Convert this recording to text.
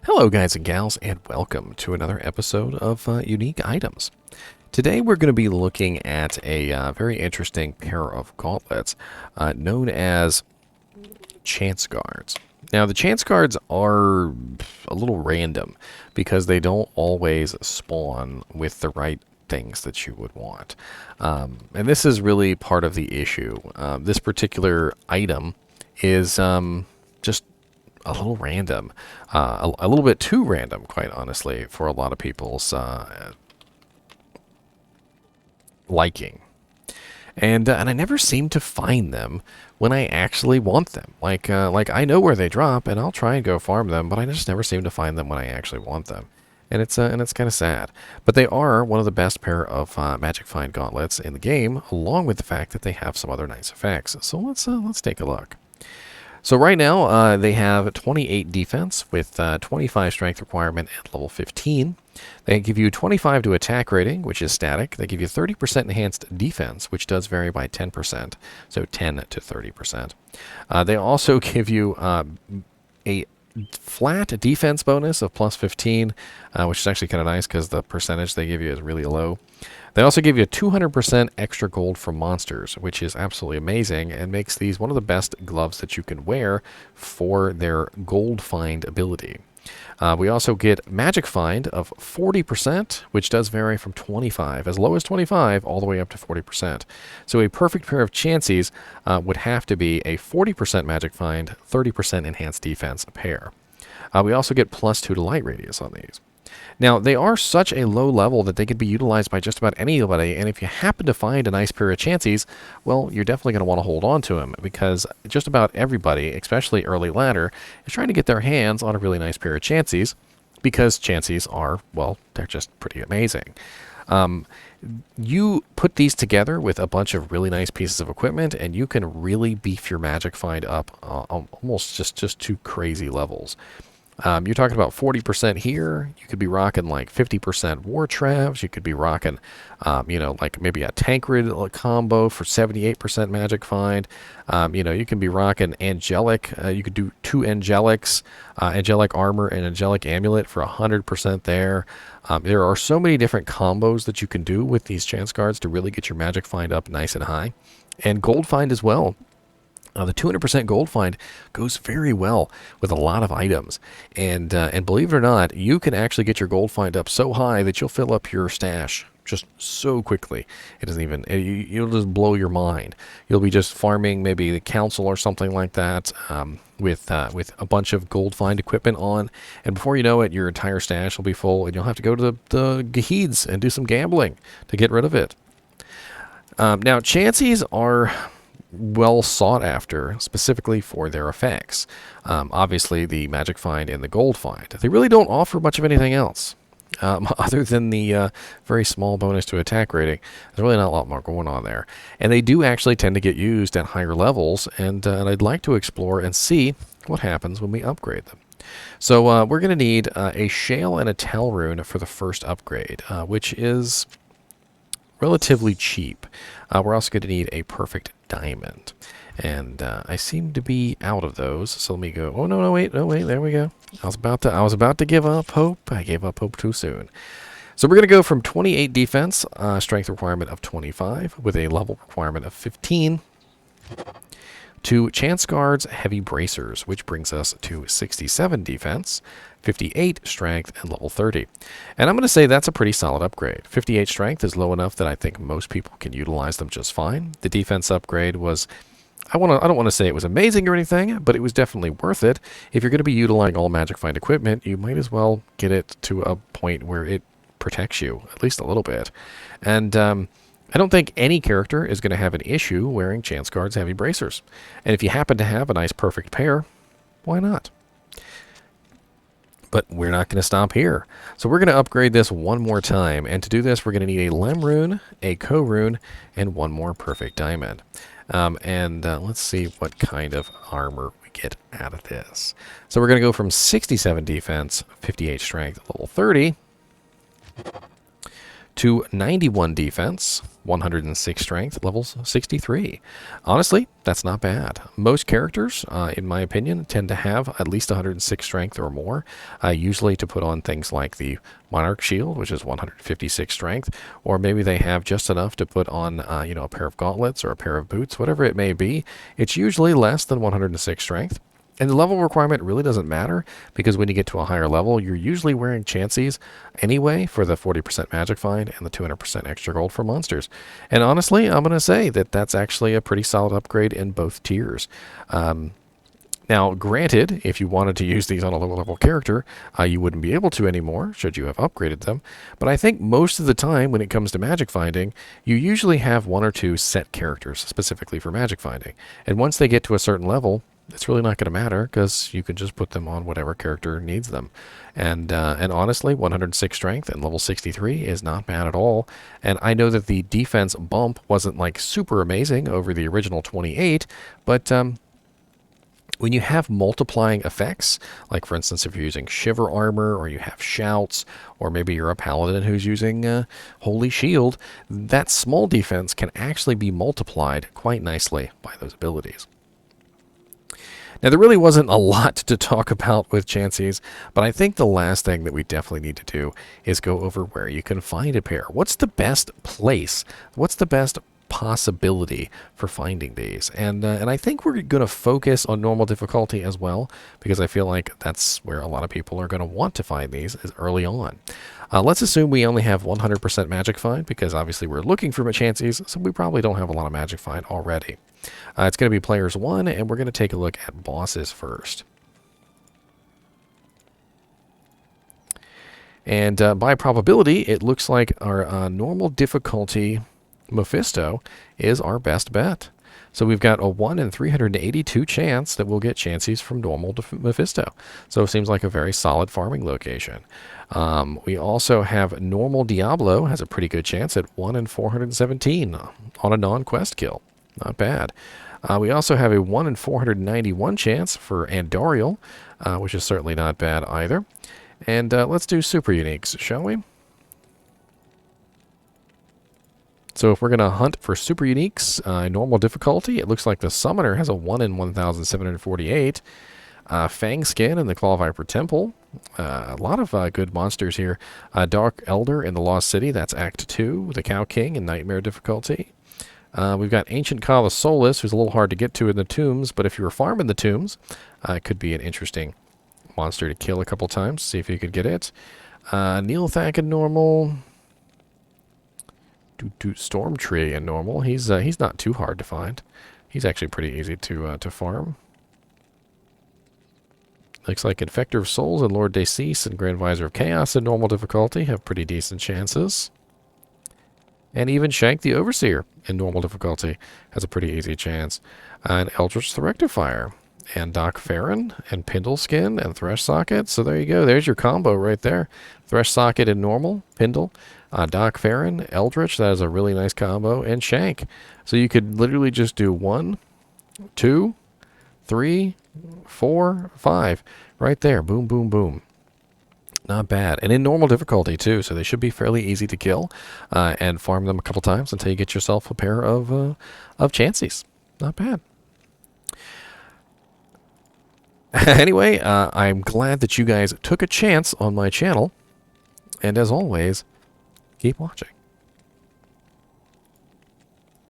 Hello guys and gals, and welcome to another episode of Unique Items. Today we're going to be looking at a very interesting pair of gauntlets known as Chance Guards. Now the Chance Guards are a little random because they don't always spawn with the right things that you would want. And this is really part of the issue. This particular item is just a little random, a little bit too random, quite honestly, for a lot of people's liking. And I never seem to find them when I actually want them. Like I know where they drop, and I'll try and go farm them, but I just never seem to find them when I actually want them. And it's kind of sad. But they are one of the best pair of Magic Find gauntlets in the game, along with the fact that they have some other nice effects. So let's take a look. So right now, they have 28 defense with 25 strength requirement at level 15. They give you 25 to attack rating, which is static. They give you 30% enhanced defense, which does vary by 10%, so 10 to 30%. They also give you a flat defense bonus of plus 15, which is actually kind of nice because the percentage they give you is really low. They also give you 200% extra gold from monsters, which is absolutely amazing and makes these one of the best gloves that you can wear for their gold find ability. We also get magic find of 40%, which does vary from 25, as low as 25, all the way up to 40%. So a perfect pair of chances would have to be a 40% magic find, 30% enhanced defense pair. We also get plus 2 to light radius on these. Now, they are such a low level that they can be utilized by just about anybody, and if you happen to find a nice pair of chances, well, you're definitely going to want to hold on to them, because just about everybody, especially early ladder, is trying to get their hands on a really nice pair of chances, because chances are, well, they're just pretty amazing. You put these together with a bunch of really nice pieces of equipment, and you can really beef your magic find up almost just to crazy levels. You're talking about 40% here. You could be rocking like 50% war travs. You could be rocking, like maybe a Tancred combo for 78% magic find. You can be rocking angelic. You could do 2 angelics, angelic armor and angelic amulet for 100% there. There are so many different combos that you can do with these chance cards to really get your magic find up nice and high, and gold find as well. The 200% gold find goes very well with a lot of items, and believe it or not, you can actually get your gold find up so high that you'll fill up your stash just so quickly. It doesn't even, you'll just blow your mind. You'll be just farming maybe the council or something like that with a bunch of gold find equipment on, and before you know it, your entire stash will be full, and you'll have to go to the Gaheeds and do some gambling to get rid of it. Now, chances are well sought after, specifically for their effects. Obviously, the magic find and the gold find. They really don't offer much of anything else, other than the very small bonus to attack rating. There's really not a lot more going on there. And they do actually tend to get used at higher levels, and I'd like to explore and see what happens when we upgrade them. So we're going to need a shale and a tell rune for the first upgrade, which is relatively cheap. We're also going to need a perfect diamond, and I seem to be out of those. So let me go. Oh no, wait, there we go. I was about to give up hope. I gave up hope too soon. So we're going to go from 28 defense, strength requirement of 25, with a level requirement of 15, to Chance Guards Heavy Bracers, which brings us to 67 defense, 58 strength, and level 30. And I'm going to say that's a pretty solid upgrade. 58 strength is low enough that I think most people can utilize them just fine. The defense upgrade was, I don't want to say it was amazing or anything, but it was definitely worth it. If you're going to be utilizing all Magic Find equipment, you might as well get it to a point where it protects you, at least a little bit. And I don't think any character is going to have an issue wearing Chance Guards Heavy Bracers. And if you happen to have a nice perfect pair, why not? But we're not going to stop here. So we're going to upgrade this one more time. And to do this, we're going to need a Lem Rune, a Co Rune, and one more perfect diamond. Let's see what kind of armor we get out of this. So we're going to go from 67 defense, 58 strength, level 30, to 91 defense, 106 strength, levels 63. Honestly, that's not bad. Most characters, in my opinion, tend to have at least 106 strength or more, usually to put on things like the Monarch Shield, which is 156 strength, or maybe they have just enough to put on, a pair of gauntlets or a pair of boots, whatever it may be. It's usually less than 106 strength. And the level requirement really doesn't matter, because when you get to a higher level, you're usually wearing chances anyway for the 40% magic find and the 200% extra gold for monsters. And honestly, I'm going to say that that's actually a pretty solid upgrade in both tiers. Now, granted, if you wanted to use these on a lower level character, you wouldn't be able to anymore, should you have upgraded them. But I think most of the time when it comes to magic finding, you usually have one or two set characters specifically for magic finding. And once they get to a certain level, it's really not going to matter, because you can just put them on whatever character needs them. And honestly, 106 strength and level 63 is not bad at all. And I know that the defense bump wasn't like super amazing over the original 28, but when you have multiplying effects, like for instance if you're using Shiver Armor, or you have Shouts, or maybe you're a Paladin who's using Holy Shield, that small defense can actually be multiplied quite nicely by those abilities. Now, there really wasn't a lot to talk about with Chances, but I think the last thing that we definitely need to do is go over where you can find a pair. What's the best place? What's the best possibility for finding these? And I think we're going to focus on normal difficulty as well, because I feel like that's where a lot of people are going to want to find these, is early on. Let's assume we only have 100% magic find, because obviously we're looking for Chances, so we probably don't have a lot of magic find already. It's going to be players 1, and we're going to take a look at bosses first. And by probability, it looks like our normal difficulty Mephisto is our best bet. So we've got a 1 in 382 chance that we'll get Chances from normal to Mephisto. So it seems like a very solid farming location. We also have normal Diablo, has a pretty good chance at 1 in 417 on a non-quest kill. Not bad. We also have a 1 in 491 chance for Andorial, which is certainly not bad either. And let's do super uniques, shall we? So if we're going to hunt for super uniques, normal difficulty, it looks like the Summoner has a 1 in 1,748. Fang Skin in the Claw Viper Temple. A lot of good monsters here. Dark Elder in the Lost City, that's Act 2. The Cow King in Nightmare difficulty. We've got Ancient Ka the Soulless, who's a little hard to get to in the tombs, but if you were farming the tombs, it could be an interesting monster to kill a couple times, see if you could get it. Neelthak in normal. Storm Tree in normal. He's not too hard to find. He's actually pretty easy to farm. Looks like Infector of Souls and Lord Decease and Grand Visor of Chaos in normal difficulty have pretty decent chances. And even Shank the Overseer in normal difficulty has a pretty easy chance. And Eldritch the Rectifier, and Doc Farron, and Pindle Skin, and Thresh Socket. So there you go. There's your combo right there. Thresh Socket in normal, Pindle, Doc Farron, Eldritch. That is a really nice combo. And Shank. So you could literally just do 1, 2, 3, 4, 5. Right there. Boom, boom, boom. Not bad. And in normal difficulty, too, so they should be fairly easy to kill, and farm them a couple times until you get yourself a pair of Chances. Not bad. Anyway, I'm glad that you guys took a chance on my channel, and as always, keep watching.